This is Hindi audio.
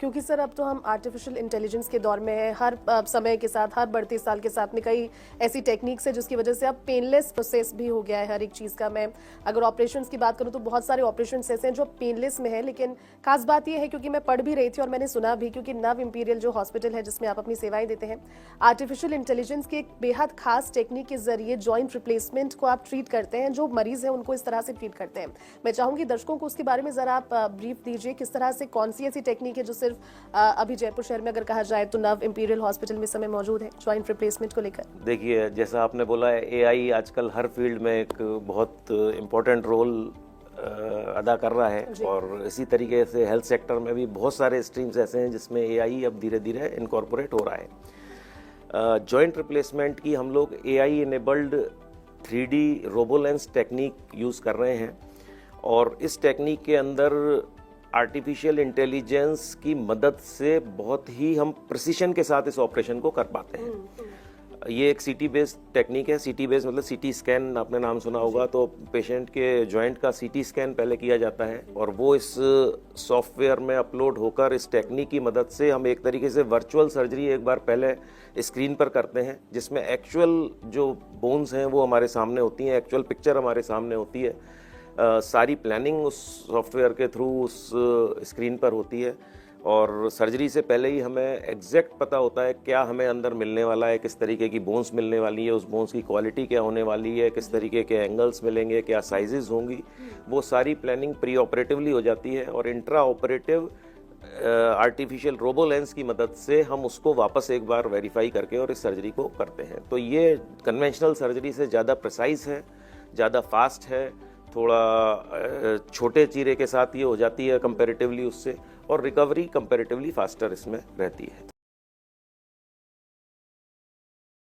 क्योंकि सर अब तो हम आर्टिफिशियल इंटेलिजेंस के दौर में हैं, हर समय के साथ, हर बढ़ते साल के साथ में कई ऐसी टेक्निक्स है जिसकी वजह से अब पेनलेस प्रोसेस भी हो गया है हर एक चीज़ का। मैं अगर ऑपरेशंस की बात करूं तो बहुत सारे ऑपरेशंस ऐसे हैं जो पेनलेस में है, लेकिन खास बात यह है क्योंकि मैं पढ़ भी रही थी और मैंने सुना भी, क्योंकि नव इंपीरियल जो हॉस्पिटल है जिसमें आप अपनी सेवाएं देते हैं, आर्टिफिशियल इंटेलिजेंस की एक बेहद खास टेक्निक के जरिए जॉइंट रिप्लेसमेंट को आप ट्रीट करते हैं, जो मरीज है उनको इस तरह से ट्रीट करते हैं। मैं चाहूंगी दर्शकों को उसके बारे में जरा आप ब्रीफ दीजिए, किस तरह से, कौन सी ऐसी टेक्निक है जो सिर्फ अभी जयपुर शहर में अगर कहा जाए तो नव इंपीरियल हॉस्पिटल में समय मौजूद है जॉइंट रिप्लेसमेंट को लेकर। देखिए, जैसा आपने बोला है, एआई आजकल हर फील्ड में एक बहुत इम्पोर्टेंट रोल अदा कर रहा है, और इसी तरीके से हेल्थ सेक्टर में भी बहुत सारे स्ट्रीम्स ऐसे हैं जिसमें एआई अब धीरे धीरे इनकॉर्पोरेट हो रहा है। जॉइंट रिप्लेसमेंट की हम लोग एआई इनेबल्ड 3D रोबोलेंस टेक्निक यूज़ कर रहे हैं, और इस टेक्निक के अंदर आर्टिफिशियल इंटेलिजेंस की मदद से बहुत ही हम प्रिसीशन के साथ इस ऑपरेशन को कर पाते हैं। ये एक सीटी बेस्ड टेक्निक है। सीटी बेस्ड मतलब सीटी स्कैन, आपने नाम सुना होगा। तो पेशेंट के जॉइंट का सीटी स्कैन पहले किया जाता है, और वो इस सॉफ्टवेयर में अपलोड होकर इस टेक्निक की मदद से हम एक तरीके से वर्चुअल सर्जरी एक बार पहले स्क्रीन पर करते हैं, जिसमें एक्चुअल जो बोन्स हैं वो हमारे सामने होती हैं, एक्चुअल पिक्चर हमारे सामने होती है। सारी प्लानिंग उस सॉफ्टवेयर के थ्रू उस स्क्रीन पर होती है, और सर्जरी से पहले ही हमें एग्जैक्ट पता होता है क्या हमें अंदर मिलने वाला है, किस तरीके की बोन्स मिलने वाली है, उस बोन्स की क्वालिटी क्या होने वाली है, किस तरीके के एंगल्स मिलेंगे, क्या साइजेस होंगी। वो सारी प्लानिंग प्री ऑपरेटिवली हो जाती है, और इंट्रा ऑपरेटिव आर्टिफिशियल रोबोलेंस की मदद से हम उसको वापस एक बार वेरीफाई करके और इस सर्जरी को करते हैं। तो ये कन्वेंशनल सर्जरी से ज़्यादा प्रिसाइज है, ज़्यादा फास्ट है, थोड़ा छोटे चीरे के साथ ये हो जाती है कंपैरेटिवली उससे, और रिकवरी कंपैरेटिवली फास्टर इसमें रहती है।